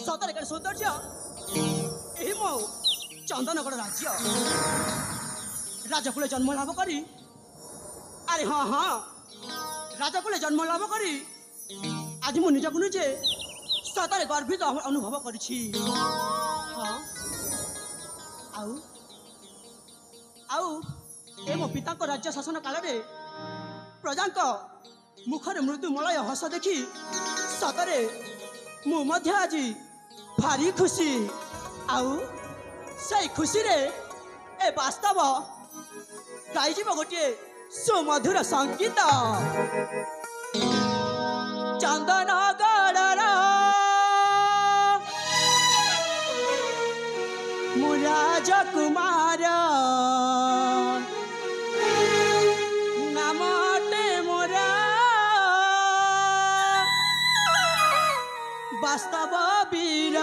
सतरे केड़े सौंदर्य एही मो चंदनगढ़ राज्य राजकुले जन्म लाभ करी अरे हाँ हाँ राजकुले जन्म लाभ करी आज मु निजक निजे सतरे गर्वित अनुभव करिछि। हाँ आउ आउ ए मो पिता राज्य शासन काल रे प्रजा मुखरे मृदुमलय हस देखी सतरे मु मध्य आज भारी खुशी आउ से खुशी रे ए वास्तव गाई गोटे सुमधुर संगीत चंदनगढ़ मु राजकुमार नामटे मोरा वास्तव वीर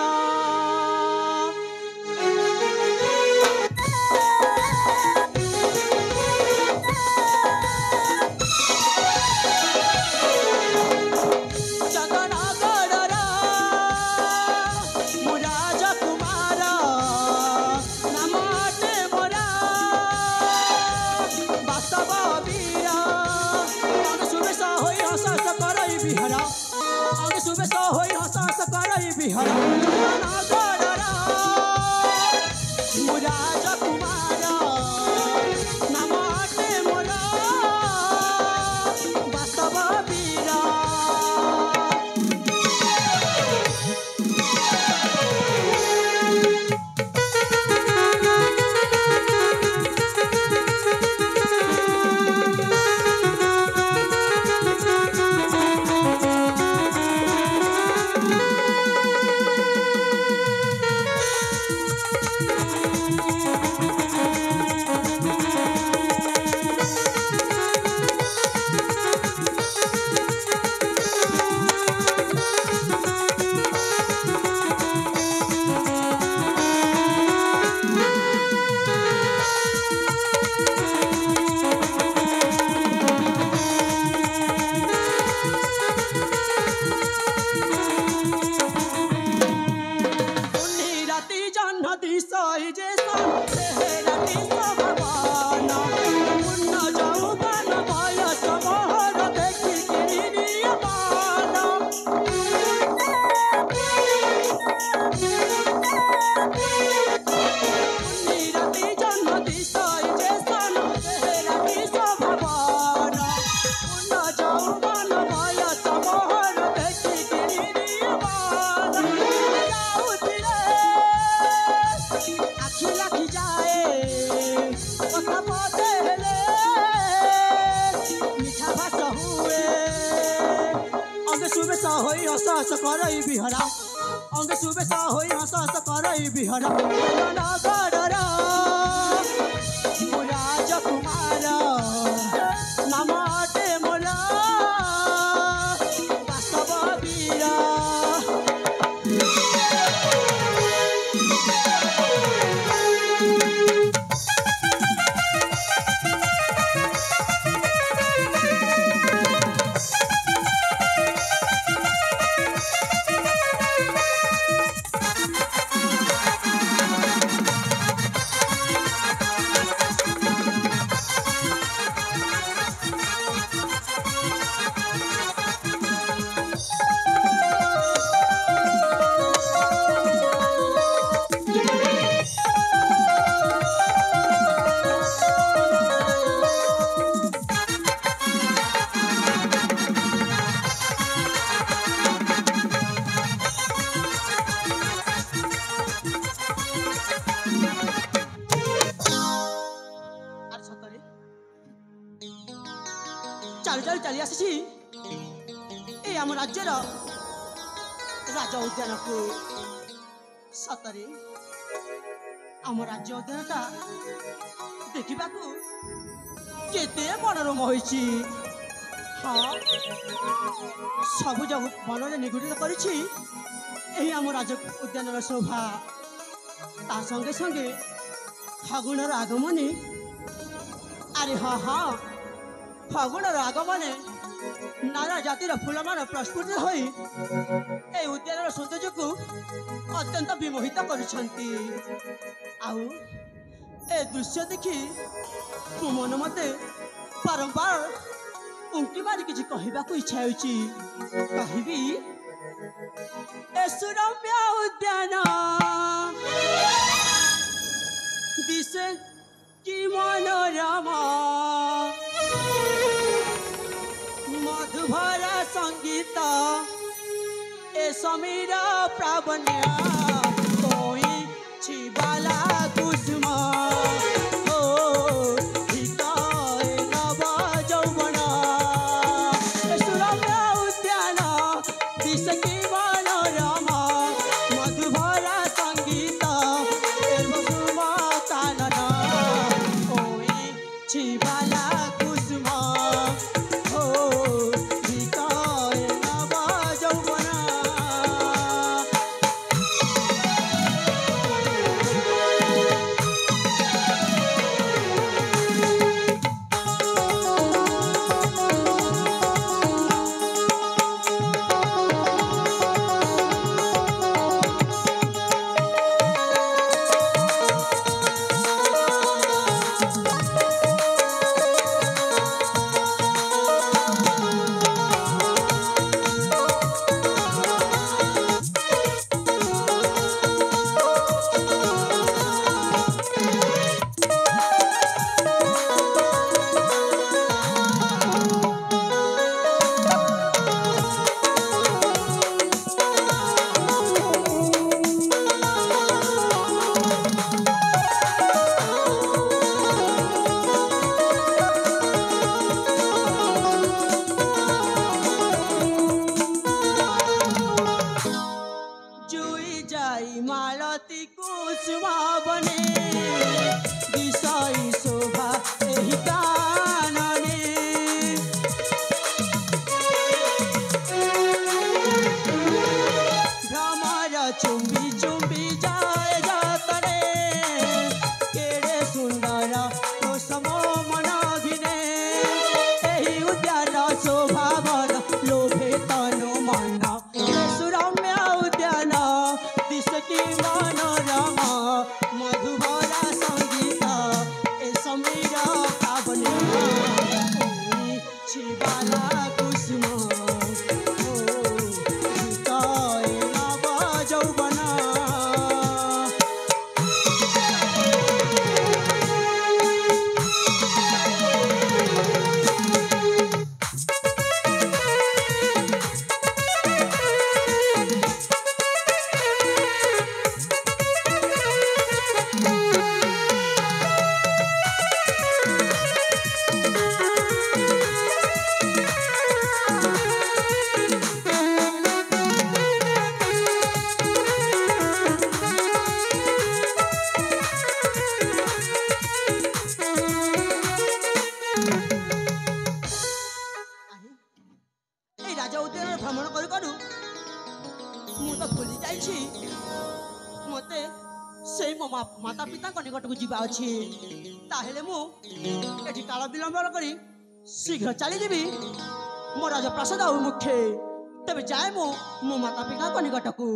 चली आसी आम राज्यर राज उद्यान को सतरे आम राज्य उद्यानटा देखा केते मनोरम होइछि। हाँ सबुज मन में निगुड़ित करी आम राज उद्यान शोभा ता संगे संगे फागुनर आगमने अरे हाँ हाँ फागुनर आगमने नाना जातिर फुलमान प्रस्फुट होई ए उद्यानर सौंदर्यକୁ अत्यंत विमोहित କରିଛନ୍ତି। आउ ए दृश्य देखि मो मन मते बारंबार उंकी मारी किछि कहबाकू इच्छा होछि। कहिबी ए सुरम्य उद्यान दिसे कि मनोरमा मधुभरा संगीत ए समीर प्रावण्य कोई छिबाला कुसुम हो हिताय नव यौवन ए सुरम्य उद्यान दिशे कि मनोरमा मधुभरा संगीत ए कुसुम कानन कोई छिबाला कुसुम हो हिताय नव यौवन। जुई जाई मालती कुसुमा बने विषय शोभा एहि कानने भ्रमर चुंबी चुंबी जाए जातरे केड़े सुंदर समो मन घिने एहि उद्यान शोभा वन लोभे तनु मन सुरम्य उद्यान दिशे कि मनोरमा मधुभरा संगीत ए समीर प्रावण्य कोई छिबाला कुसुम हो हिताय नव यौवन। এই রাজা উদ্যানের ভ্রমণ কରୁ কରୁ ମୁଁ ତ ଭୁଲି ଯାଇଛି ମତେ ସେଇ ମୋ ମାତା ପିତାଙ୍କ ନିକଟକୁ ଯିବା ଅଛି। ତାହେଲେ ମୁଁ ଏଠି କାଳ ବିଳମ୍ବ କରି ଶୀଘ୍ର ଚାଲିଯିବି ମୋ ରାଜପ୍ରାସାଦ ଅଭିମୁଖେ। ତେବେ ଯାଏ ମୁଁ ମୋ ମାତା ପିତାଙ୍କ ନିକଟକୁ।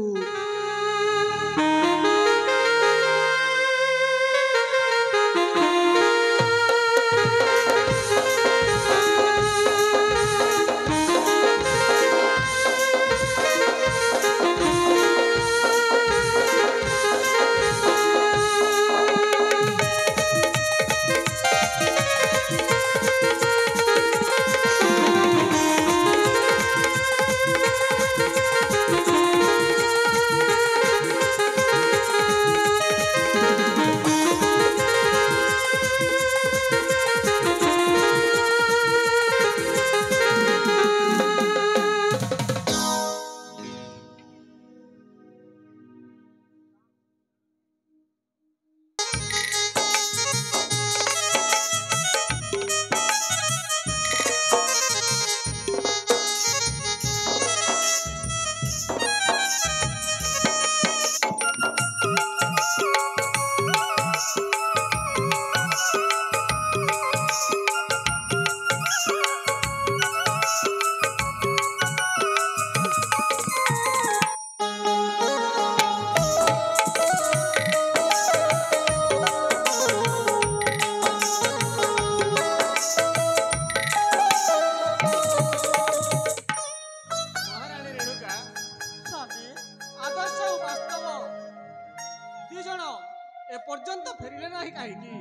एपर्यंत फेरिले नाही काहीकी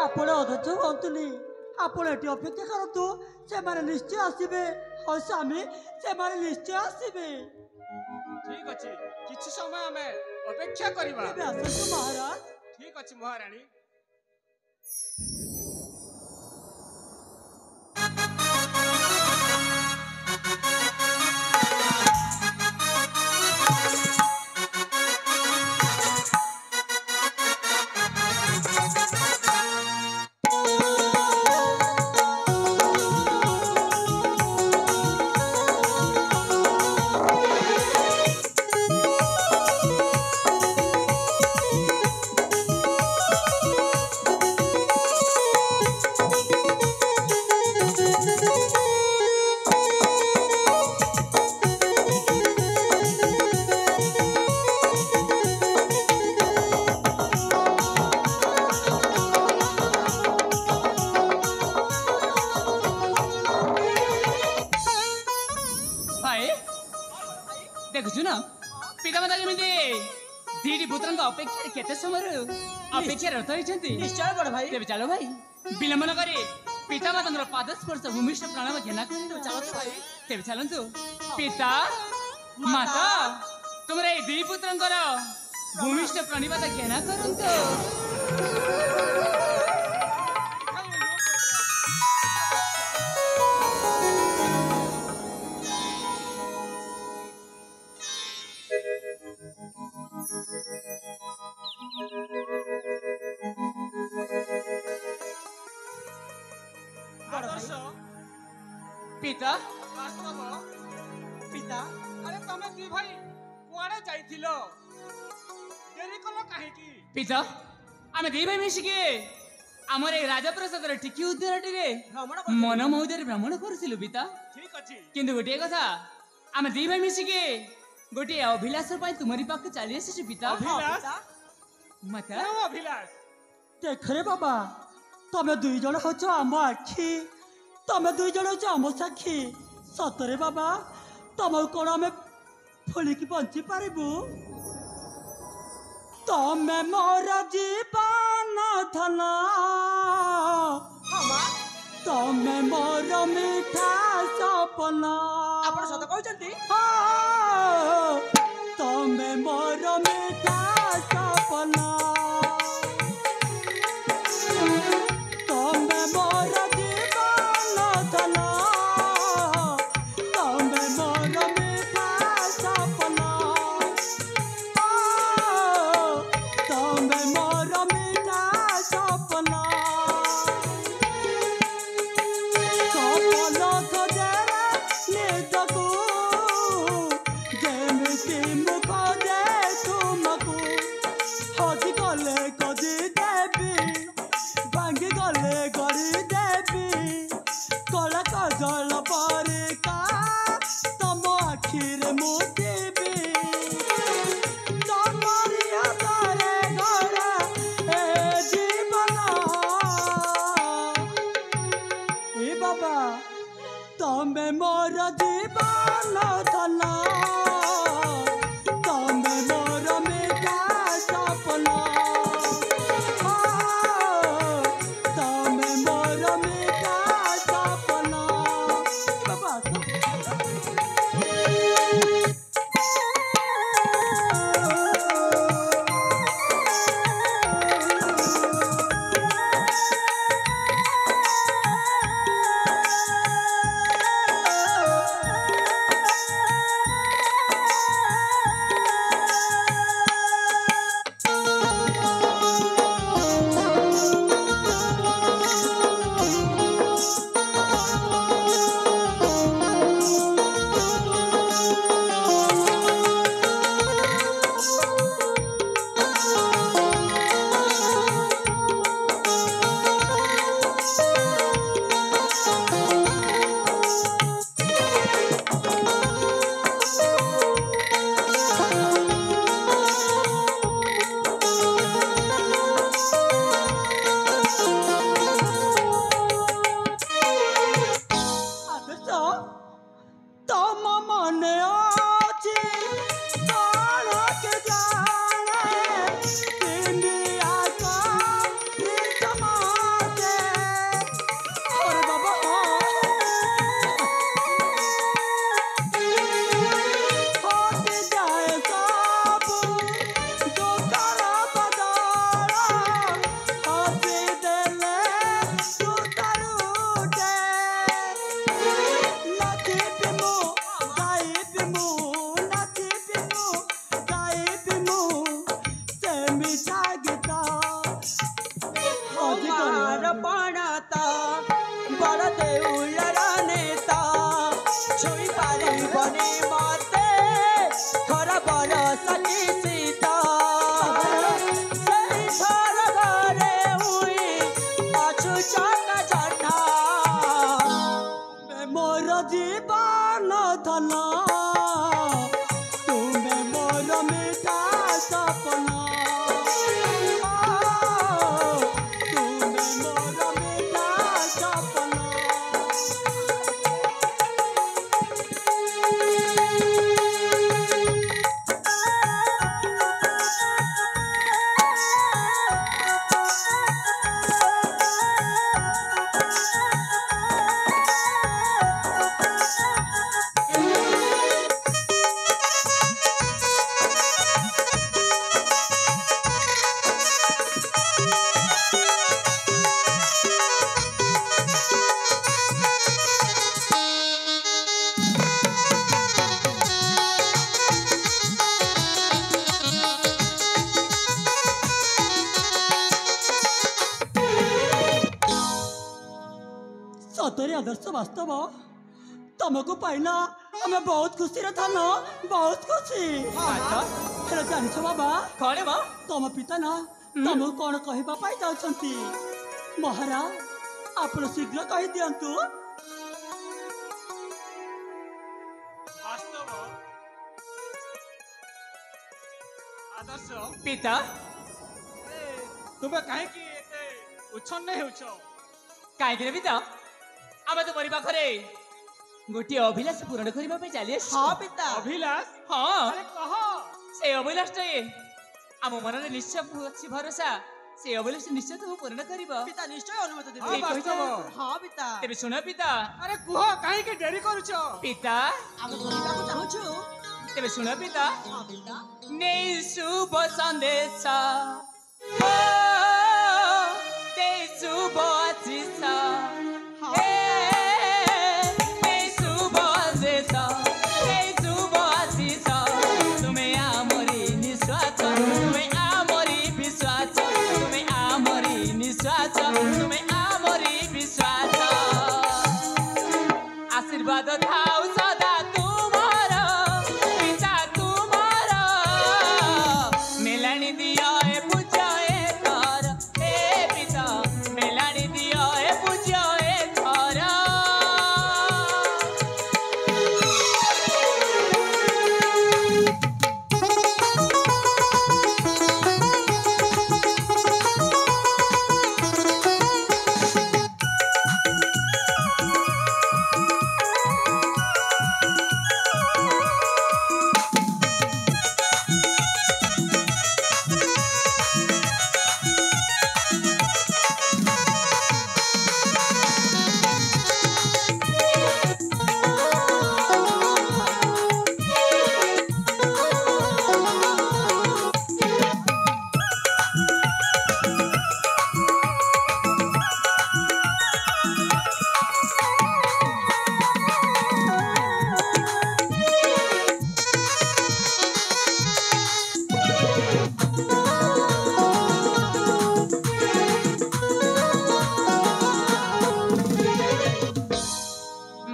आपण अधैर्य हुअतुनि आपण एटी अपेक्षा करतु से माने निश्चय आसीबे और स्वामी से माने निश्चय आसीबे ठीक अछि किछि समय हमें अपेक्षा करिबा एबे आसतु महाराज ठीक अछि महारानी देखुछु ना पितामाता केमिति दीदी पुत्रन का अपेक्षा केते समय अपेक्षा रत होइछन्ति निश्चय बड़ भाई तेबे चलो भाई विलंब न करी पितामातांकर पादस्पर्श भूमिष्ठ प्रणाम घेना करिनु चलो भाई तेबे चलंतु पिता माता तुमरे ए दी पुत्रंकर भूमिष्ठ प्रणिपात घेना करंतु पिता वास्तव पिता अरे तमे दी भाई कुआडे जाइथिलो देरी कलो काहेकी पिता आमे दी भाई मिशिके हमर ए राजप्रसाद रे टिकी उद्यानटी रे भ्रमण मन महोदय भ्रमण करसिलु पिता ठीक अछि किंतु गोटे कथा आमे दी भाई मिशिके गोटे अभिलाष पाई तुमरी पाख चली आसी पिता अभिलाष माता केउ अभिलाष देख रे बाबा तमे दुई जण होच आम आखि तमे दुई जण होच आम साक्षी सतरे बाबा तम कोण आमे फुलिकी बंची पारिबु तमे मोर जीवन धन तमे मोर मिठा सपना आपण सत कहउचंती तमे मोर मिठा सपना तमे मोर जीवन धन तमे मोर मिठा सपना तमे मोर मिठा सपना सपना खोजरे निजकू मोर सती सीता सही घर घरे हुई पाछु चका जटा मोर जीवन धन तुम्हें मोर मीठा सपना तुम्हें मोर मीठा सपना सतरे आदर्श वास्तव तुमको पाइला हमें बहुत खुशी था न बहुत खुशी हेलो जानिछ बाबा कौन बा तुम पिता ना तुमको कौन कहबा पाई जाउछंती महाराज आपण शीघ्र कहि दियंतु वास्तव आदर्श पिता तुम कहीं उच्छन्न हेउछ काहे पिता आमे तो परिबा खरे गोटे अभिलाष पूर्ण करबा पे चली हाँ पिता अभिलाष हाँ अरे कह से अभिलाष तो आम मन में निश्चय अच्छी भरोसा से अभिलाष निश्चय तो पूर्ण करबा पिता निश्चय अनुमति देबे हाँ, वास्तव। हाँ पिता तेरे सुनो पिता अरे कुह कहीं के देरी करूछ पिता आम कहबाकू चाहूछु तेरे सुनो पिता हाँ पिता नहीं शुभ संदेश ओ ते शुभ आशीष आशीर्वाद थाउ सदा तुमार पिता तुमार मेलानी दिया ए पूजा ए घर ए पिता मेलानी दिया ए पूजा ए घर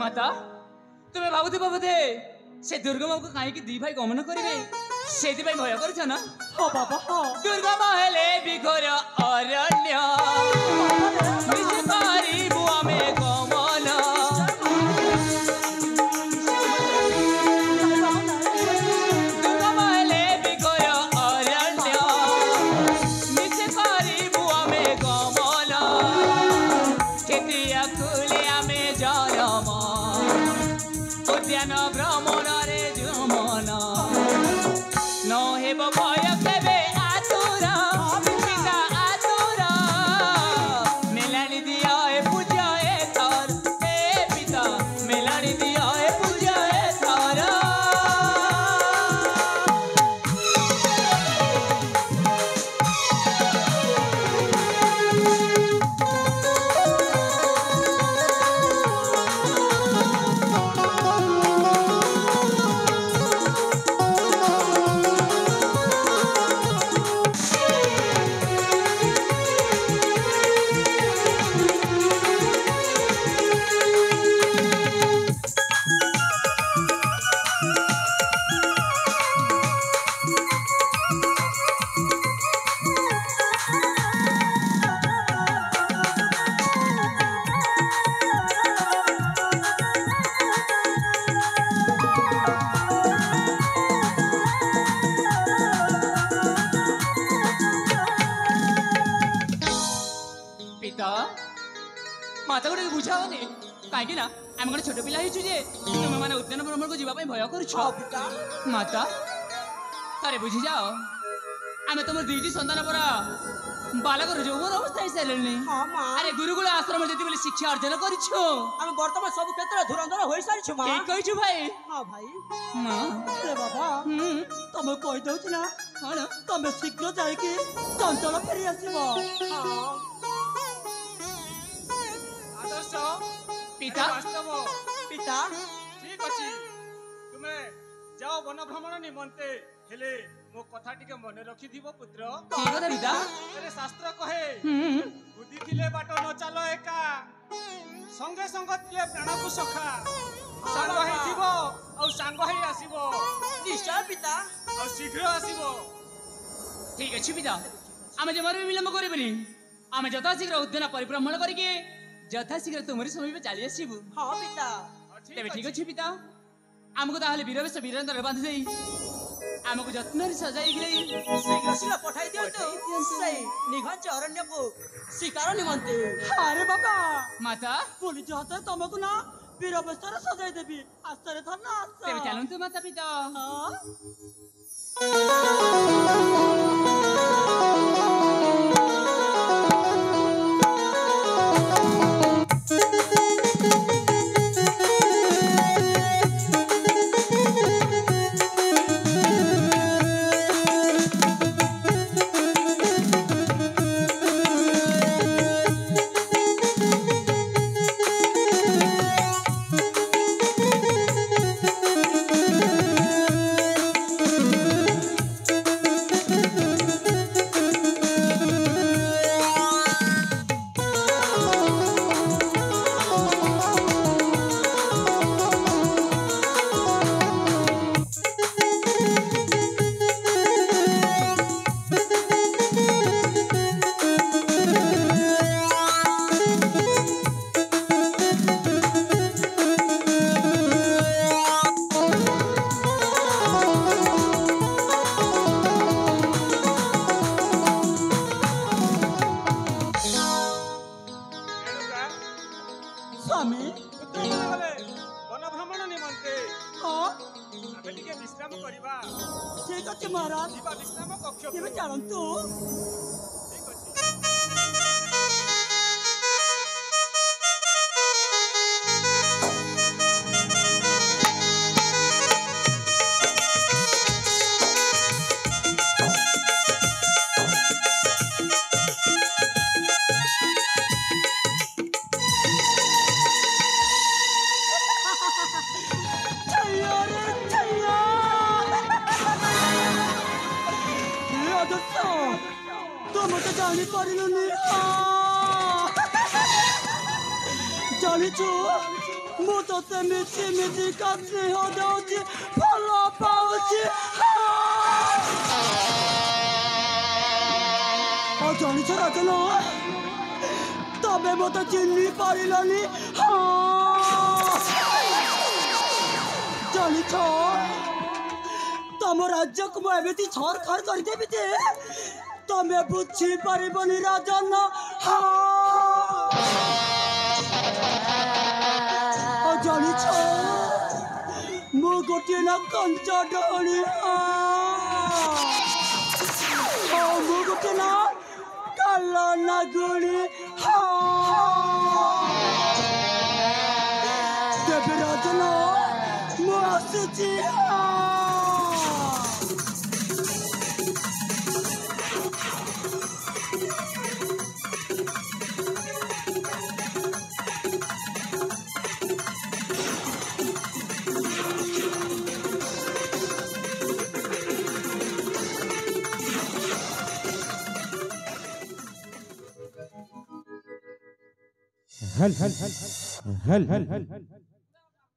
माता तुम्हें भावुथिब बोधे से दुर्गम को कहीं दी भाई गमन करेंगे से भय कर ना हाँ बाबा हाँ दुर्गम हेले विघोर अरण्य निज करिबु आमे गमन दुर्गम हेले विघोर अरण्य निज करिबु आमे गमन केतिया खुले आमे जरम उद्यान भ्रमण रे जुमन न हेब भय केबे आतुर पिता आतुर मेलानी दिया ए ମାତା ଗୋଟେ ବୁଝାଅନି କାହିଁକି ନା ଆମେ ଗୋଟେ ଛୋଟ ପିଲା ହେଇଛୁ ଯେ ତୁମେ ମାନେ ଉଦ୍ୟାନ ଭ୍ରମଣକୁ ଯିବା ପାଇଁ ଭୟ କରୁଛ ହଁ ପିତା ମାତା ଥରେ ବୁଝିଯାଅ ଆମେ ତମର ଦୁଇଟି ସନ୍ତାନ ପରା ବାଲକର ଯୌବନ ଅବସ୍ଥା ହେଇସାରିଲେଣି ହଁ ମା ଆରେ ଗୁରୁକୁଳ ଆଶ୍ରମ ଯେତେବେଳେ ଶିକ୍ଷା ଅର୍ଜନ କରିଛୁ ଆମେ ବର୍ତ୍ତମାନ ସବୁ କ୍ଷେତ୍ରରେ ଧୁରନ୍ଧର ହୋଇସାରିଛୁ ମା ଠିକ କହିଛୁ ଭାଇ ହଁ ଭାଇ ମା ହେଲେ ବାବା ତମେ କହିଦଉଛି ନା କଣ ତମେ ଶୀଘ୍ର ଯାଇକି ଚଞ୍ଚଳ ଫେରି ଆସିବ ହଁ ଆଦର୍ଶ ପିତା ବାସ୍ତବ ପିତା ଠିକ ଅଛି ତୁମେ ଯାଅ ବନ ଭ୍ରମଣ ନିମନ୍ତେ ହେଲେ ମୋ କଥା ଟିକେ ମନେ ରଖିଥିବ ପୁତ୍ର ଠିକ କଥା ପିତା ଆରେ ଶାସ୍ତ୍ର କହେ ହୁଁ ବୁଦ୍ଧି ଥିଲେ ବାଟ ନ ଚାଲ ଏକା ସଙ୍ଗେ ସଙ୍ଗ ଥିଲେ ପ୍ରାଣକୁ ସଖା ସାଙ୍ଗ ହେଇଯିବ ଆଉ ସାଙ୍ଗ ହେଇ ଆସିବ ନିଶ୍ଚୟ ପିତା ଆଉ ଶୀଘ୍ର ଆସିବ ଠିକ ଅଛି ପିତା ଆମେ ଜମାରୁ ବି ବିଳମ୍ବ କରିବୁନି ଆମେ ଯଥାଶୀଘ୍ର ଉଦ୍ୟାନ ପରିଭ୍ରମଣ କରିକି ଯଥାଶୀଘ୍ର ତୁମରି ସମୀପ ଚାଲି ଆସିବୁ ହଁ ପିତା ତେବେ ଠିକ ଅଛି ପିତା ଆମକୁ ତାହେଲେ ବୀରବେଶ ବୀରେନ୍ଦ୍ର ବାନ୍ଧି ଦେଇ ଆମକୁ ଯତ୍ନରେ ସଜାଇକି ଶୀଘ୍ର ଶୀଘ୍ର ପଠାଇ ଦିଅନ୍ତୁ ସେଇ ନିଘଞ୍ଚ ଅରଣ୍ୟକୁ ଶିକାର ନିମନ୍ତେ ଆରେ ବାବା ମାତା ପୋଲିସ ହାତରେ ତମକୁ ନା ବୀର ବେଶରେ ସଜାଇ ଦେବି ଆସ୍ତରେ ଥର ନା ତେବେ ଚାଲନ୍ତୁ ମାତା ପିତା ହଁ ସ୍ୱାମୀ ଉଦ୍ୟାନ ଗଲେ ବନ ଭ୍ରମଣ ନିମନ୍ତେ ହଁ ଆମେ ଟିକେ ବିଶ୍ରାମ କରିବା ଠିକ ଅଛି ମହାରାଜ ଯିବା ବିଶ୍ରାମ କକ୍ଷକୁ କେବେ ଚାଲନ୍ତୁ ଠିକ ଅଛି ତମେ ଜାଣିପାରିଲୁନି ଜାଣିଛୁ ମୁଁ ତତେ ମିଶି ମିଶିକା ସ୍ନେହ ଦେଉଛି ଭଲ ପାଉଛି ଆଉ ଜାଣିଛ ରାଜନ ତମେ ମତେ ଚିହ୍ନି ପାରିଲନି ଜାଣିଛ ତମ ରାଜ୍ୟକୁ ମୁଁ ଏମିତି ଛରଖର କରିଦେବି ଯେ ତମେ ବୁଝି ପାରିବନି ରାଜନ ଆଉ ଜାଣିଛ ମୁଁ ଗୋଟିଏ ନା କଞ୍ଚ ଡହଳି ମୁଁ ଗୋଟିଏ ନା କାଲ ନାଗୁଣି ତେବେ ରାଜନ ମୁଁ ଆସୁଛି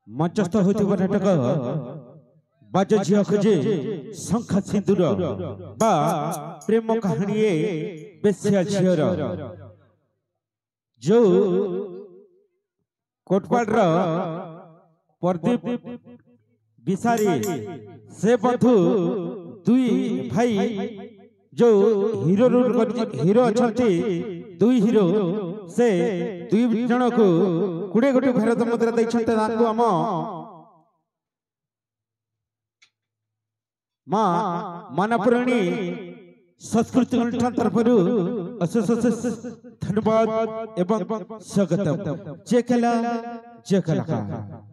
ମଞ୍ଚସ୍ଥ ହୋଇଥିବା ନାଟକ ବାଜ ଝିଅ ଖୋଜେ ଶଙ୍ଖା ସିନ୍ଦୁର ବା ପ୍ରେମ କାହାଣୀ ବେଶ୍ୟା ଝିଅର ଯୋଉ କୋଟପାଡ଼ର ପ୍ରଦୀପ ବିସାରୀ ସେ ବନ୍ଧୁ ଦୁଇ ଭାଇ ଯୋଉ ହିରୋ ଅଛନ୍ତି दुई हिरो से दुई जन को 20 गोटी भारत मुद्रा दैछन्ते तांको हम मां मानपुराणी संस्कृति अनुष्ठान तरफरु अशेष धन्यवाद एवं स्वागतम। जय कला जय कलाकार।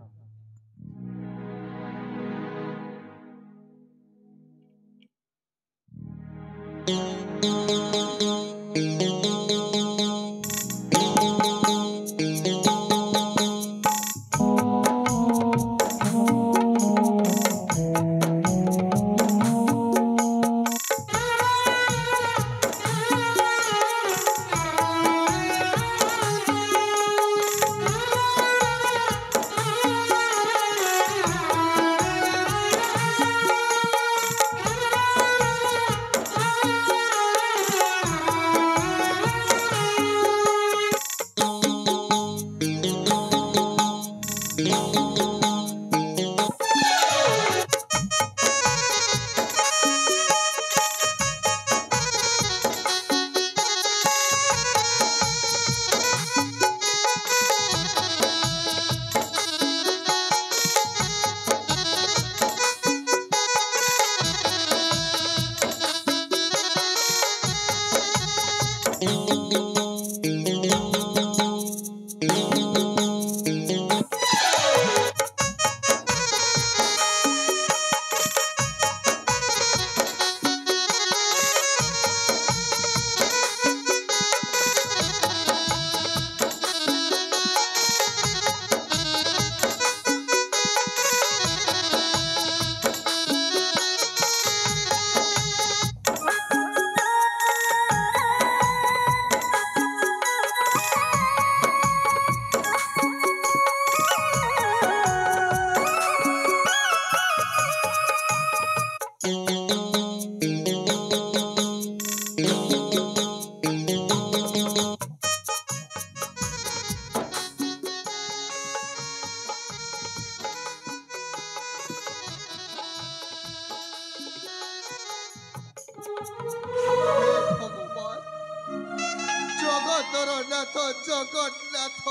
जगन्नाथ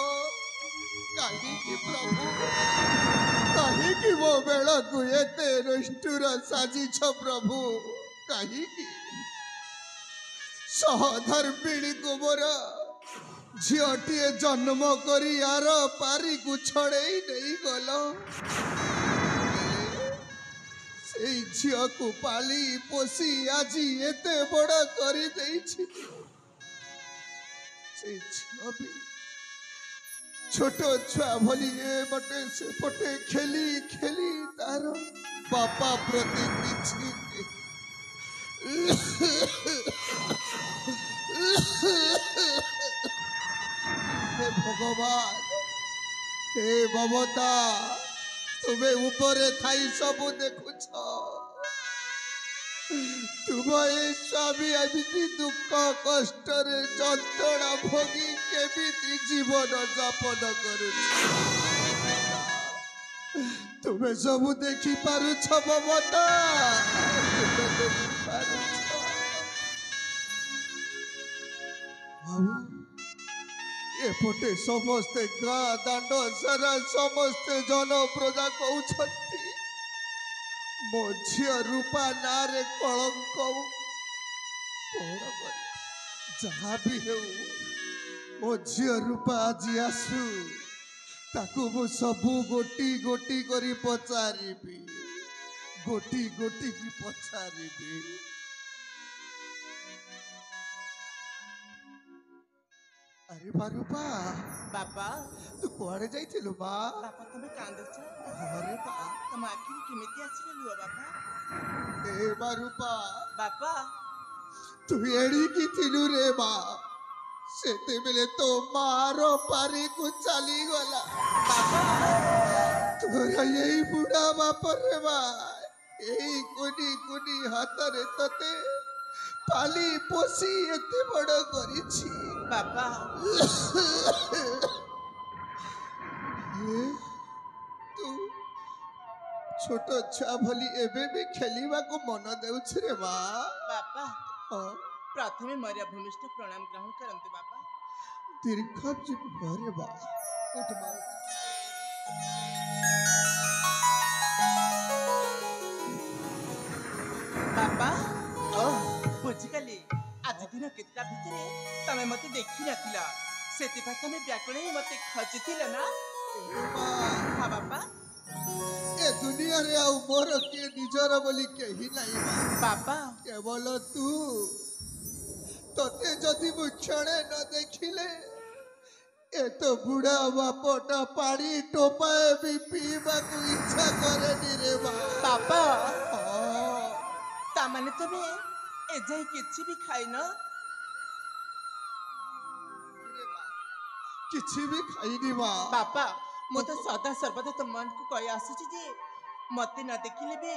कहीं प्रभु कहीं मो बेल को एते निष्ठुर साजिछ प्रभु कहीं सहधर्मिणी को मोर झीटे जन्म कर यार पारी को छड़े नहीं गल से झील को पाली पोसी आज एते बड़ कर छोट छुआ भली बटे से पटे खेली खेली तार बापा प्रति किछि हे भगवान हे ममता तुम्हें ऊपर थाई सब देखुछ तुम ए स्वामी एमती दुख कष्ट जंत्रणा भोगी केमिति जीवन जापन करू तुम्हें सब देखी पारुछ ममता एपटे समस्ते गाँ दांड सारा समस्ते जन प्रजा कहते मो झी रूपा नारे कलंक जहाँ भी हो मो झी रूपा आज आसू ताकू मु सबू गोटी गोटी करी पचारि गोटी गोटी की पचारि अरे बारूपा बापा तू कुआड़े जाइथिलु बा बापा तुम्हें कांदछ अरे बा तुम आखिर केमिति आसिले लुआ बापा ए बारूपा बापा तू एड़ी की थिलु रे बा सेते बेले तो मारो पारी को चली गला बापा तोरा यही बुढ़ा बापर रे बा यही कुनी कुनी हाथ रे तते पाली पोसी एते बड़ करिछि बापा तू छोट छुआ भली एबे भी खेलिबा को मन देउछ रे बा बापा हाँ प्रथमे मर्या भूमिष्ठ प्रणाम ग्रहण करंतु बापा ଦୀର୍ଘ ଜୀବନରେ ବା ଉଠ ମା ବାପା ବୁଝିଗଲି ଆଜି ଦିନ କେତେଟା ଭିତରେ ତମେ ମତେ ଦେଖି ନଥିଲ ସେଥିପାଇଁ ତମେ ବ୍ୟାକୁଳ ହିଁ ମତେ ଖୋଜୁଥିଲ ନା ହଁ ବାପା ଏ ଦୁନିଆରେ ଆଉ ମୋର କିଏ ନିଜର ବୋଲି କେହି ନାହିଁ ବାପା କେବଳ ତୁ ତତେ ଯଦି ମୁଁ କ୍ଷଣେ ନ ଦେଖିଲେ ଏତ ବୁଢା ବାପଟା ପାଣି ଟୋପାଏ ବି ପିଇବାକୁ ଇଚ୍ଛା କରେନି ରେ ବାପା ତାମାନେ ତମେ ଏଯାଏ କିଛି ବି ଖାଇନ କିଛି ବି ଖାଇନି ମା ବାପା ମୁଁ ତ ସଦା ସର୍ବଦା ତମମାନଙ୍କୁ କହି ଆସୁଛି ଯେ ମତେ ନ ଦେଖିଲେ ବି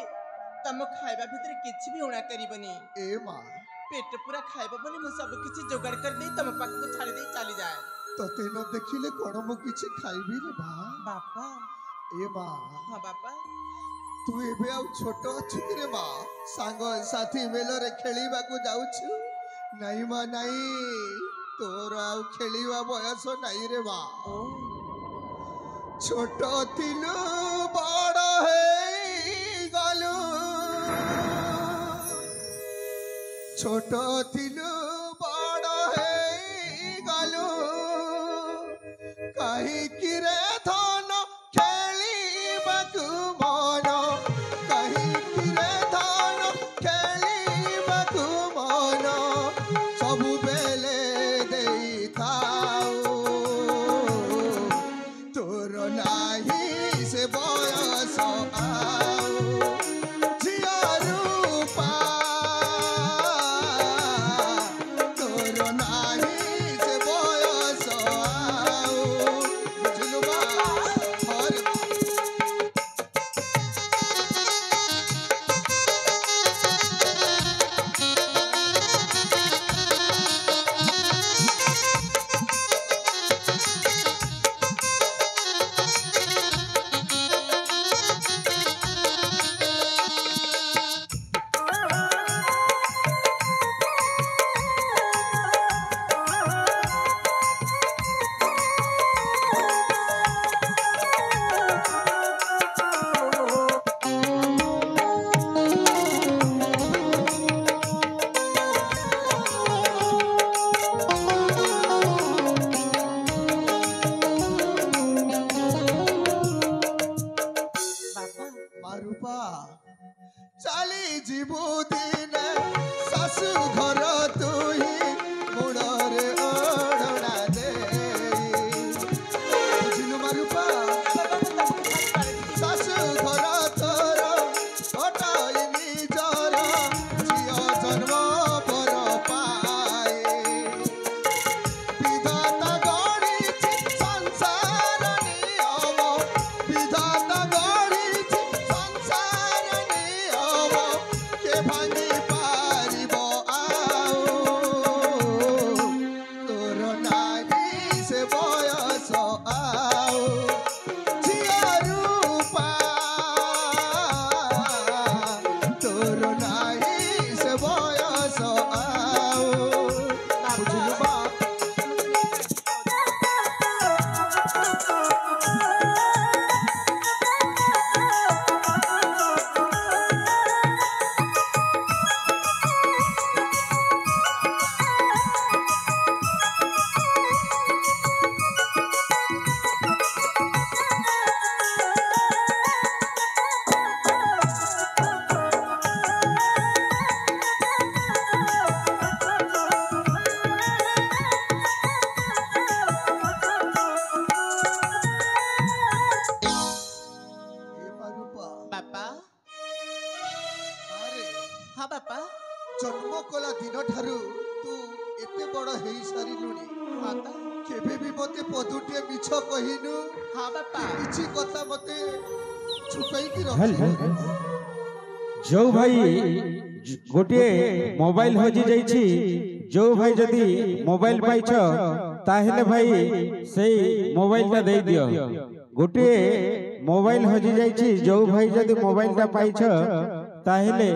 ତମ ଖାଇବା ଭିତରେ କିଛି ବି ଉଣା କରିବନି ଏ ମା ପେଟ ପୁରା ଖାଇବ ବୋଲି ମୁଁ ସବୁ କିଛି ଯୋଗାଡ଼ କରିଦେଇ ତମ ପାଖକୁ ଛାଡ଼ି ଦେଇ ଚାଲିଯାଏ ତତେ ନ ଦେଖିଲେ କଣ ମୁଁ କିଛି ଖାଇବି ରେ ବାପା ଏ ମା ହଁ ବାପା ତୁ ଏବେ ଆଉ ଛୋଟ ଅଛୁ କି ରେ ମା ସାଙ୍ଗ ସାଥୀ ମେଲରେ ଖେଳିବାକୁ ଯାଉଛୁ ନାଇଁ ମା ନାଇଁ ତୋର ଆଉ ଖେଳିବା ବୟସ ନାଇଁ ରେ ମା ଛୋଟ ଥିଲୁ ବଡ଼ ହେଇଗଲୁ ଛୋଟ ଥିଲୁ ବଡ଼ ହେଇଗଲୁ କାହିଁକି ରେ ଧନ ଖେଳିବାକୁ ମନ କାହିଁକି ରେ ଧନ ଖେଳିବାକୁ ମନ ସବୁବେଳେ ଦେଇଥାଉ ତୋର ନାହିଁ ସେ ବୟସ ଆଉ ଝିଅ ରୂପା ତୋର ନାହିଁ ସେ ବୟସ ଆଉ ବୁଝିଲୁ ମା ହରେ ମାରୁପା ଚାଲି ଯିବୁ ଦିନେ ଶାଶୁ ଘର ତୁହି ମୁଣ୍ଡରେ ଓଢ଼ଣା ଦେଇ ବୁଝିଲୁ ମାରୁପା ଶାଶୁ ଘର ତୋର ହଟାଇ ନିଜର ଝିଅ ଜନ୍ମ ପର ପାଏ ବିଧାତା ଗଢ଼ିଛି ସଂସାର ନିୟମ ବିଧାତା ଗଢ଼ିଛି ସଂସାର ନିୟମ କେ ଭାଙ୍ଗି ପାରିବ ଆଉ ତୋର ନାହିଁ ସେ ବୟସ ଆଉ ଝିଅ ରୂପା ତୋର ନାହିଁ ସେ ବୟସ ଆଉ ବୁଝିଲୁ ବା ବାପା ଆରେ ହଁ ବାପା ଜନ୍ମ କଲା ଦିନ ଠାରୁ ତୁ ଏତେ ବଡ଼ ହେଇ ସାରିଲୁଣି ହଁ ତ କେବେ ବି ମତେ ପଦୁଟିଏ ମିଛ କହିନୁ ହଁ ବାପା କିଛି କଥା ମତେ ଛୁପାଇକି ହେଲ ରଖିଲୁ ଯୋଉ ଭାଇ ଗୋଟିଏ ମୋବାଇଲ ହଜି ଯାଇଛି ଯୋଉ ଭାଇ ଯଦି ମୋବାଇଲ ପାଇଛ ତାହେଲେ ଭାଇ ସେଇ ମୋବାଇଲଟା ଦେଇ ଦିଅ ଗୋଟିଏ ମୋବାଇଲ ହଜି ଯାଇଛି ଯୋଉ ଭାଇ ଯଦି ମୋବାଇଲଟା ପାଇଛ ତାହେଲେ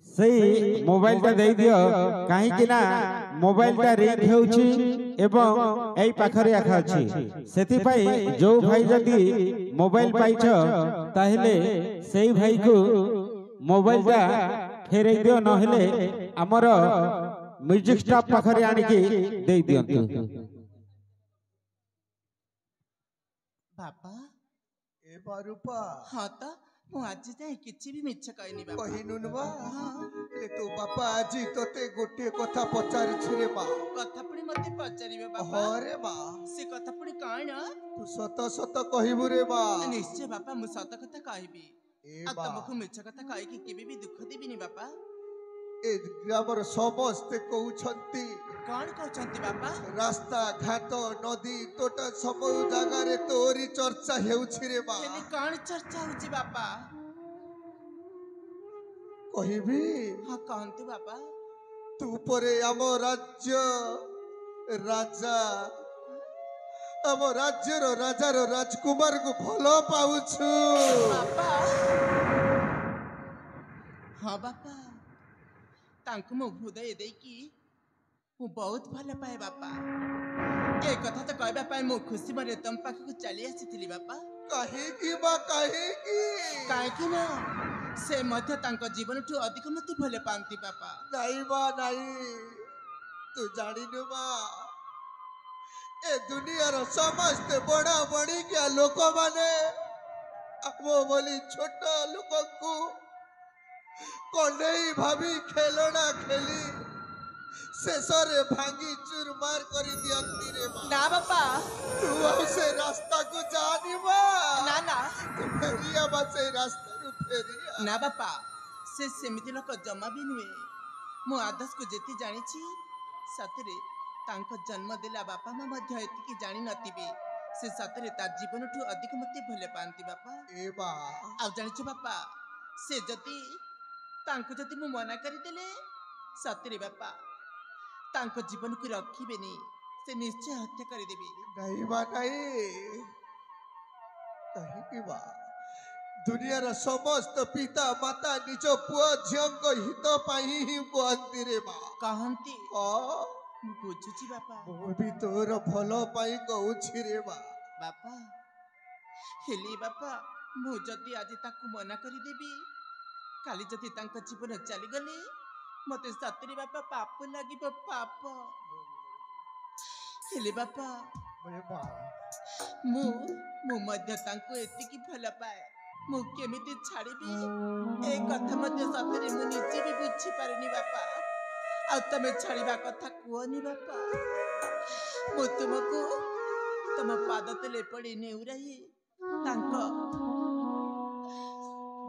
ସେଇ ମୋବାଇଲଟା ଦେଇ ଦିଅ କାହିଁକି ନା ମୋବାଇଲଟା ରିଙ୍ଗ ହେଉଛି এবং এই পাখরে একা ଅଛି ସେଥିପାଇଁ ଯୋଉ ଭାଇ ଯଦି ମୋବାଇଲ ପାଇଛ ତାହେଲେ ସେଇ ଭାଇକୁ ମୋବାଇଲଟା ଫେରେଇ ଦିଅ ନହେଲେ ଆମର ମ୍ୟୁଜିକ ଷ୍ଟାଫ ପାଖରେ ଆଣିକି ଦେଇ ଦିଅନ୍ତୁ। ବାପା ଏ ବାରୁପା ହଁ ତ ମୁଁ ଆଜି ଯାଏ କିଛି ବି ମିଛ କହିନି ବାପା। କହିନୁ ବା ହଁ ଏ ତୋ ବାପା ଆଜି ତତେ ଗୋଟିଏ କଥା ପଚାରିଛୁ ରେ ମା। କଥା ପୁଣି ମତେ ପଚାରିବେ ବାପା। ହଁ ରେ ମା ସେ କଥା ପୁଣି କଣ? ତୁ ସତ ସତ କହିବୁ ରେ ମା। ନିଶ୍ଚୟ ବାପା ମୁଁ ସତ କଥା କହିବି। ଏ ଆଉ ବା ତମକୁ ମିଛ କଥା କହିକି କେବେ ବି ଦୁଃଖ ଦେବିନି ବାପା। ଏ ଗ୍ରାମର ସମସ୍ତେ କହୁଛନ୍ତି କଣ କହୁଛନ୍ତି ବାପା? ରାସ୍ତା ଘାଟ ନଦୀ ତୋଟ ସବୁ ଜାଗାରେ ତୋରି ଚର୍ଚ୍ଚା ହେଉଛି ରେ ମା। ହେଲେ କଣ ଚର୍ଚ୍ଚା ହଉଛି ବାପା? କହିବି ହଁ କହନ୍ତୁ ବାପା। ତୁ ପରେ ଆମ ରାଜ୍ୟ ରାଜା ଆମ ରାଜ୍ୟର ରାଜାର ରାଜକୁମାରକୁ ଭଲ ପାଉଛୁ। ବାପା ହଁ ବାପା ତାଙ୍କୁ ମୁଁ ହୃଦୟ ଦେଇକି ମୁଁ ବହୁତ ଭଲ ପାଏ ବାପା। ଏ କଥା ତ କହିବା ପାଇଁ ମୁଁ ଖୁସି ମନରେ ତମ ପାଖକୁ ଚାଲି ଆସିଥିଲି ବାପା। କାହିଁକି ବା କାହିଁକି? କାହିଁକି ନା ସେ ମଧ୍ୟ ତାଙ୍କ ଜୀବନଠୁ ଅଧିକ ମତେ ଭଲ ପାଆନ୍ତି ବାପା। ନାଇଁ ବା ନାଇଁ ତୁ ଜାଣିନୁ ବା ଏ ଦୁନିଆର ସମସ୍ତେ ବଡ଼ ବଡ଼ିକିଆ ଲୋକମାନେ ଆମ ଭଳି ଛୋଟ ଲୋକଙ୍କୁ କଣ୍ଢେଇ ଭାବି ଖେଳଣା ଖେଳି ଶେଷରେ ଭାଙ୍ଗି ଚୁରମାର କରିଦିଅନ୍ତି ରେ ମା। ନା ବାପା ତୁ ଆଉ ସେ ରାସ୍ତାକୁ ଯାନି ବା। ନା ନା ତୁ ଫେରିଆ ବା ସେ ରାସ୍ତାରୁ ଫେରିଆ। ନା ବାପା ସେ ସେମିତି ଲୋକ ଜମା ବି ନୁହେଁ। ମୁଁ ଆଦର୍ଶକୁ ଯେତେ ଜାଣିଛି ସତରେ ତାଙ୍କ ଜନ୍ମ ଦେଲା ବାପା ମା ମଧ୍ୟ ଏତିକି ଜାଣିନଥିବେ ସେ ସତରେ ତା ଜୀବନଠୁ ଅଧିକ ମତେ ଭଲ ପାଆନ୍ତି ବାପା। ଏ ବା ଆଉ ଜାଣିଛୁ ବାପା ସେ ଯଦି ତାଙ୍କୁ ଯଦି ମୁଁ ମନା କରିଦେଲେ ସତରେ ବାପା ତାଙ୍କ ଜୀବନକୁ ରଖିବେନି ସେ ନିଶ୍ଚୟ ହତ୍ୟା କରିଦେବେ। ନାଇଁ ବା ନାଇଁ କାହିଁକି ବା ଦୁନିଆର ସମସ୍ତ ପିତା ମାତା ନିଜ ପୁଅ ଝିଅଙ୍କ ହିତ ପାଇଁ ହିଁ କୁହନ୍ତି ରେ ମା। କହନ୍ତି ହଁ ମୁଁ ବୁଝୁଛି ବାପା। ମୁଁ ବି ତୋର ଭଲ ପାଇଁ କହୁଛି ରେ ମା। ବାପା ହେଲେ ବାପା ମୁଁ ଯଦି ଆଜି ତାକୁ ମନା କରିଦେବି କାଲି ଯଦି ତାଙ୍କ ଜୀବନ ଚାଲିଗଲେ ମତେ ସତରେ ବାପା ପାପ ଲାଗିବ ପାପ। ହେଲେ ବାପା ଏ ମା ମୁଁ ମଧ୍ୟ ତାଙ୍କୁ ଏତିକି ଭଲ ପାଏ ମୁଁ କେମିତି ଛାଡ଼ିବି ଏ କଥା ମଧ୍ୟ ସତରେ ମୁଁ ନିଜେ ବି ବୁଝିପାରୁନି ବାପା। ଆଉ ତମେ ଛାଡ଼ିବା କଥା କୁହନି ବାପା। ମୁଁ ତୁମକୁ ତମ ପାଦ ତଳେ ପଡ଼ି ନେଉରାଇ ତାଙ୍କ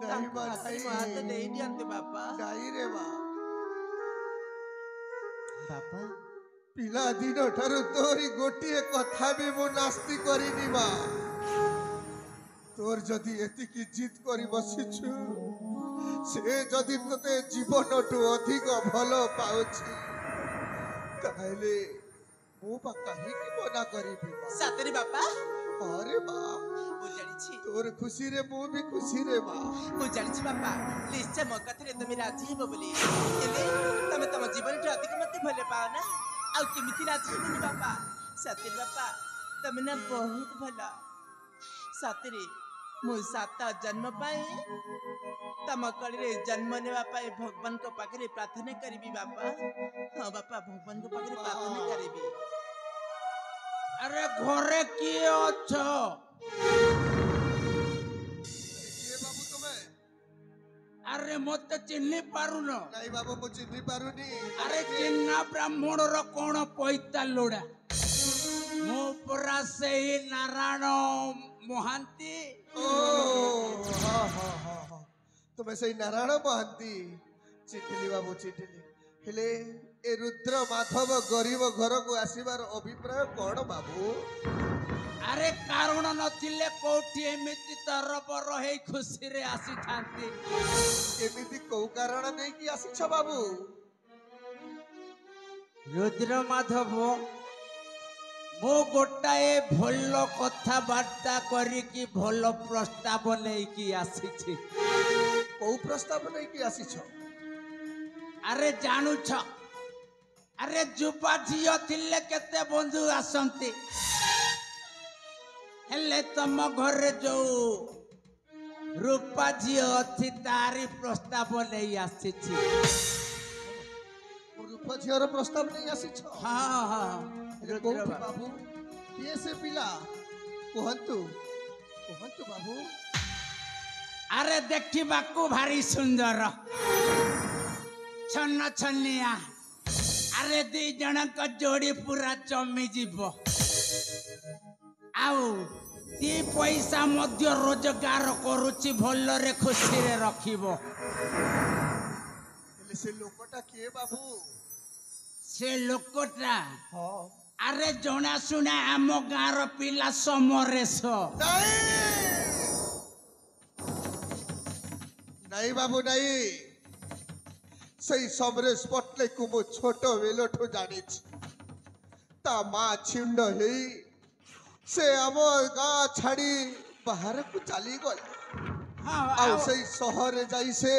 ନାଇଁ ବା ହାତରେ ମୋ ହାତ ଦେଇ ଦିଅନ୍ତୁ ବାପା। ନାଇଁ ରେ ମା ବାପା ପିଲାଦିନ ଠାରୁ ତୋରି ଗୋଟିଏ କଥା ବି ମୁଁ ନାସ୍ତି କରିନି ମା। ତୋର ଯଦି ଏତିକି ଜିଦ୍ କରି ବସିଛୁ ସେ ଯଦି ତୋତେ ଜୀବନଠୁ ଅଧିକ ଭଲ ପାଉଛି ତାହେଲେ ମୁଁ ବା କାହିଁକି ମନା କରିବି ମା। ସତରେ ବାପା ଆରେ ମା ମୁଁ ଜାଣିଛି ତୋର ଖୁସିରେ ମୁଁ ବି ଖୁସିରେ ମା। ମୁଁ ଜାଣିଛି ବାପା ନିଶ୍ଚୟ ମୋ କଥାରେ ତମେ ରାଜି ହେବ ବୋଲି। ହେଲେ ତମେ ତମ ଜୀବନଠୁ ଅଧିକ ମତେ ଭଲ ପାଅ ନା ଆଉ କେମିତି ରାଜି ହେବନି ବାପା। ସତରେ ବାପା ତମେ ନା ବହୁତ ଭଲ। ସତରେ ମୁଁ 7 ଜନ୍ମ ପାଇଁ ତମ କଳିରେ ଜନ୍ମ ନେବା ପାଇଁ ଭଗବାନଙ୍କ ପାଖରେ ପ୍ରାର୍ଥନା କରିବି ବାପା। ହଁ ବାପା ଭଗବାନଙ୍କ ପାଖରେ ପ୍ରାର୍ଥନା କରିବି। ଆରେ ଘରେ କିଏ ଅଛ? କିଏ ବାବୁ ତୁମେ? ଆରେ ମତେ ଚିହ୍ନି ପାରୁନ? ନାଇଁ ବାବୁ ମୁଁ ଚିହ୍ନି ପାରୁନି। ଆରେ ଚିହ୍ନା ବ୍ରାହ୍ମଣର କଣ ପଇତା ଲୋଡ଼ା? ମୁଁ ପରା ସେଇ ନାରାୟଣ ମହାନ୍ତି। ଓ ହଁ ହଁ ହଁ ହଁ ତୁମେ ସେଇ ନାରାୟଣ ମହାନ୍ତି ଚିହ୍ନିଲି ବାବୁ ଚିହ୍ନିଲି। ହେଲେ ଏ ରୁଦ୍ର ମାଧବ ଗରିବ ଘରକୁ ଆସିବାର ଅଭିପ୍ରାୟ କଣ ବାବୁ? ଆରେ କାରଣ ନଥିଲେ କୋଉଠି ଏମିତି ତରବର ହେଇ ଖୁସିରେ ଆସିଥାନ୍ତି। ଏମିତି କୋଉ କାରଣ ନେଇକି ଆସିଛ ବାବୁ? ରୁଦ୍ର ମାଧବ ମୁଁ ଗୋଟାଏ ଭଲ କଥାବାର୍ତ୍ତା କରିକି ଭଲ ପ୍ରସ୍ତାବ ନେଇକି ଆସିଛି। କୋଉ ପ୍ରସ୍ତାବ ନେଇକି ଆସିଛ? ଆରେ ଜାଣୁଛ अरे जुपा झियो थिले केते बंधु आसंती हेले तम घर जो रूपा झियो अछि तारी प्रस्ताव नहीं आसीछि रूपा झियर प्रस्ताव नहीं आसीछ हाँ हाँ अरे कोठी बाबू किए से पिला कहंतु कहंतु बाबू अरे देखिबाकू भारी सुंदर छन्न छन्निया अरे दी जनक जोड़ी पूरा जमी जीव आउ दी पैसा मध्य रोजगार करुची भलरे खुशी रे रखिबो हेले से लोकटा किए बाबू से लोकटा हां अरे जणा सुना आम गाँर पिला समरेश नहीं बाबू नहीं सही समरेश पटले को मो छोट बेलठो जानी ता माँ छिंड हे से आम गाँ छाड़ी बाहर को चली गले आउ सही शहर जाई से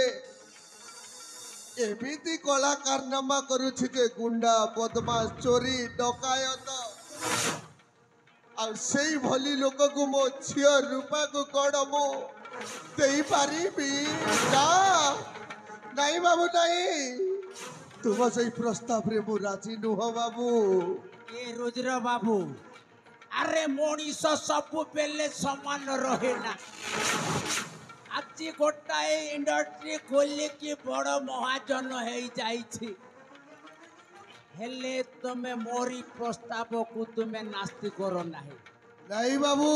एमिति कला कारनामा करुछि जे गुंडा बदमाश चोरी डकायत आ सेई भली लोक को मो झियो रूपा को कड़ मो देई पारिबी ना नहीं बाबू नहीं तुम सही प्रस्ताव रे मु राजी नुह बाबू ए रुद्र बाबू अरे मनीष सबु बेले समान रहे ना आज गोटाए इंडस्ट्री खोली की बड़ महाजन हो जाइछि हेले तमे मोरी प्रस्ताव को तुमे नास्ती करो नहीं नहीं बाबू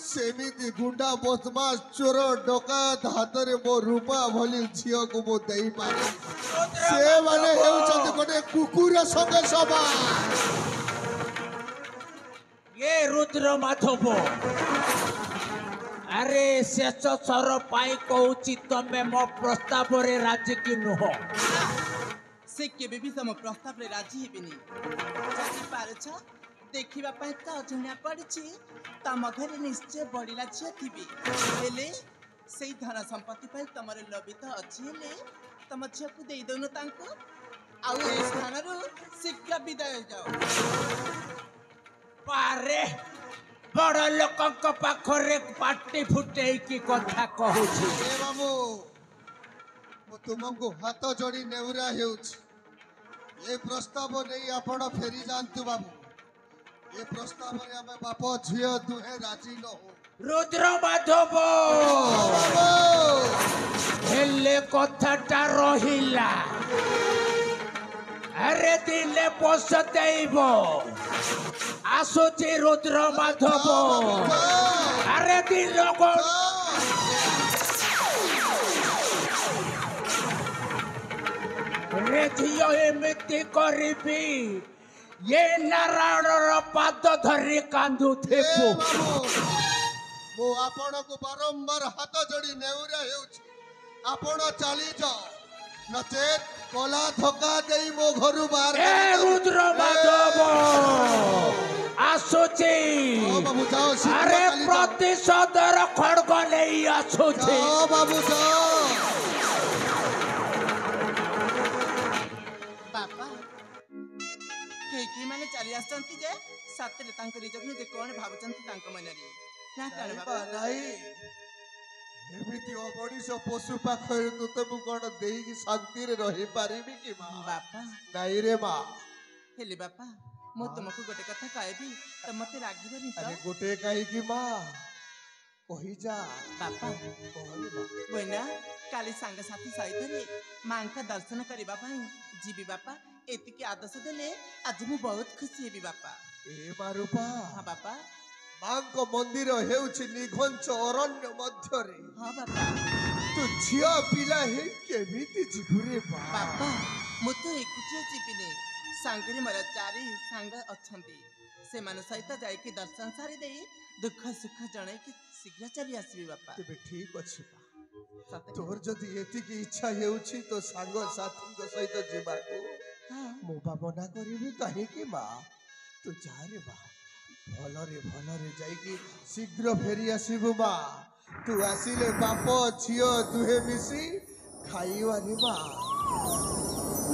सेमिति गुंडा बदमाश चोर डकायत हाथ रे मो रूपा भली झियो को मो देई पारे से माने हेउचंती गोटे कुकुर संगे समान ये रुद्र माधव अरे शेष सर पाई कहूची तमे मो प्रस्ताव रे राजी कि नुह से केबे भी तम प्रस्ताव रे राजी हेबिनी जति पारछ देखिबा पय त अजण्या पड़छि तम घरे निश्चय बड़िला झियो थिबी हेले सेई धन संपत्ति पय तमरे लबित अछि हेले तम झियो को देई दोनु तांको आउ ए स्थान रु शीघ्र विदाय जाओ पारे बड़ लोक पाखरे पाटी फुटे की कथा कहूछि ए बाबू मो तुमको हाथ जोड़ी नेउरा हेउछ ये प्रस्ताव नहीं आपण फेरी जानतु बाबू ये प्रस्ताव रे हमें बाप झियो दुहे राजी न हो रुद्र माधव हेले कथाटा रहिला अरे दिले पसतेइब आसुची रुद्र माधव अरे दिन लोग रे झियो एमिति करिबी ये नारायणर पाद धरी कांदु थेपु मो आपण को बारंबार हाथ जोड़ी नेउरा हेउछ आपण चली जाओ नचेत कला धक्का देई मो घरु बाहर ए रुद्र माधव आसुची बाबू जाओ अरे प्रतिशोधर खड़ग नहीं आसुची जाओ बाबू जाओ बापा के माने चली आसचंती जे सतरे तांक निजक जे कोन भाबचंती तांक मनरी ना कण बापा नहीं एमिति अबड़िस पशु पाखरे तू तो कोन देई की शांति रे रही पारिबी की मां बापा नहीं रे मां हेले बापा मो तुमको गोटे कथा कहबी त मते रागिबनी अरे त गोटे कही की मां कही जा बापा कहले मां बोइना काली सांग साथी सहित रे मां का दर्शन करबा पई जीबी बापा एतिकी आदेश देले आज मु बहुत खुशी हेबी बापा ए मारूपा हां बापा मां को मंदिर हेउछि निघंच अरण्य मध्य रे हां बापा तू झिया पिला हे केमिति जिगुरे बापा मु तो एकुटिया जीबिनी सांगरे मोर चारि सांग अछंती से मन सहित जाई कि दर्शन सारी देई दुख सुख जणे कि शीघ्र चली आसीबी बापा तेबे ठीक अछि बा सते तोर जदि एतिकी इच्छा हेउछि तो सांग साथी को सहित जेबाको हां मो बाबा ना करिबी काहे की मां तू जा रे बा भलरे जाइकी शीघ्र फेरी आसीबु बा तू आसिले बाप झियो दुहे मिसी खाइवा रे बा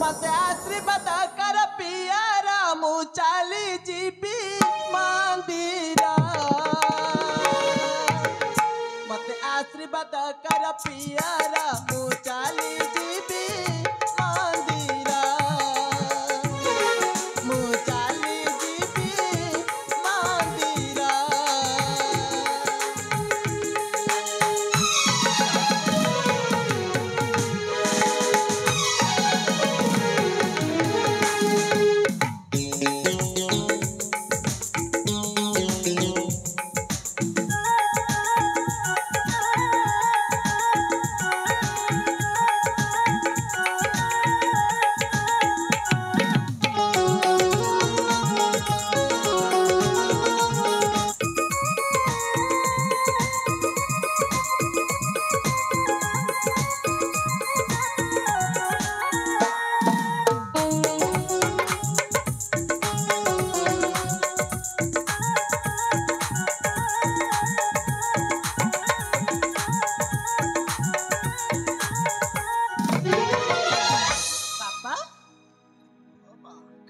मते आशीर्वाद कर पियारा मु चाली जीबी मंदिर मते आशीर्वाद कर पियारा मु चाली जीबी मंदिर मु चाली जीबी मंदिर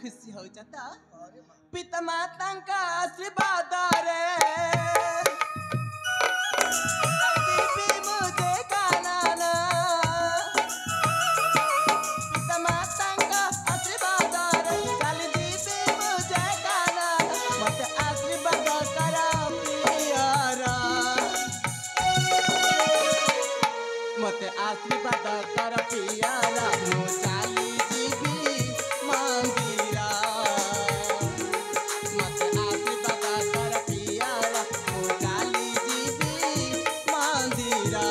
खुशी हो जाता पिता माता का आशीर्वाद रे दीपी मुझे गाना पिता माता का आशीर्वाद रे चल दीपी मुझे गाना मते आशीर्वाद करा पियारा मते आशीर्वाद करा पियारा मु चाली जीबी मंदिरा मते आशीर्वाद कर पियारा मु चाली जीबी मंदिरा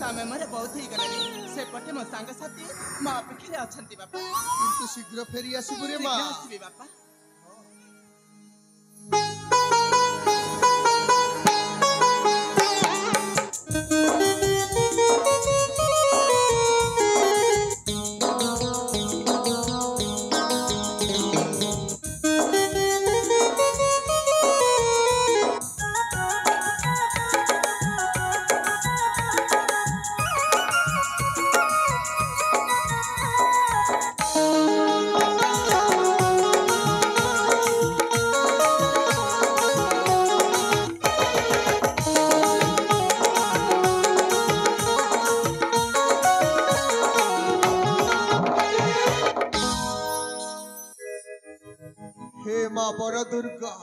समय मोर बहुत ही गलानी सेपटे मो सांग साथी मो अपेक्षा अछंती बापा किंतु शीघ्र फेरी आसबु रे माँ आसबी बापा हे माँ बर दुर्गा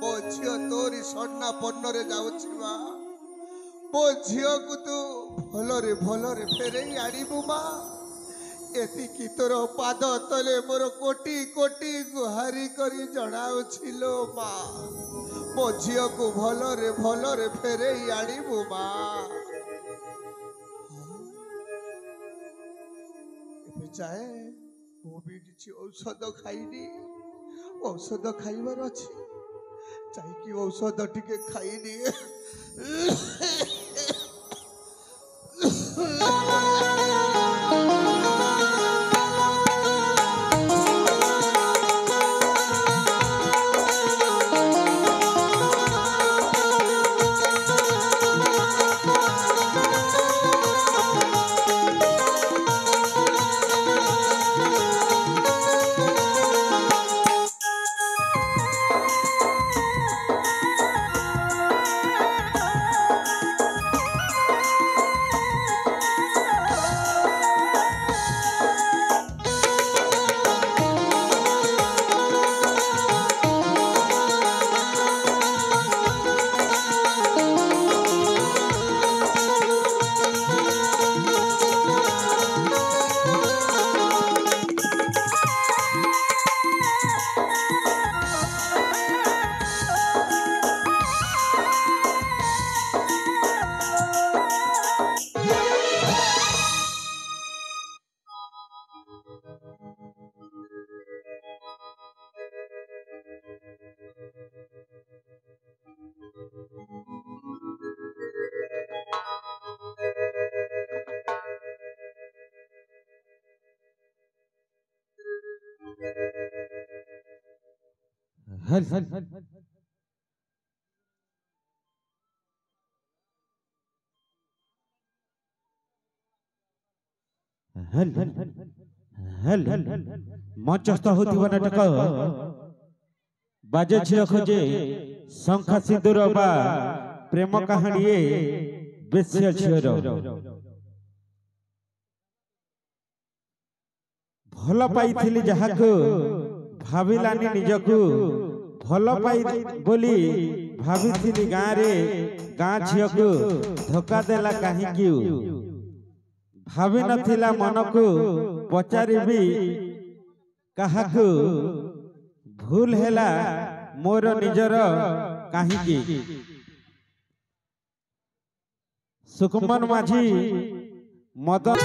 मो झील तोरी सन्ना पन्नरे जाउछि मा मो झील को तू भलरे फेरे आनिबु मा एतिकी तोर पाद तले मोर कोटी कोटी गुहारी करी जणाउछि लो मा मो झील को भलरे फेरे आनिबु मा एबे जाए मो भी किछि औषध खाइनी औषध खाइबार अछि चाहिए औषध टिके खाइनी हल हल हल मंचस्थ होतिबा नाटक बाजे झियो खोजे शंखा सिंदूर बा प्रेम कहानी बेस्य झियोर भल पाइथिली जहाको भाविलानी निजकू भल पाई बोली भाविथिली गाँ रे गाँ झियोकू धोखा देला काहीकि भावी नथिला मनकू पचारिबी काहाकू भूल हेला मोर निजर काहीकि सुकुमन माझी मदन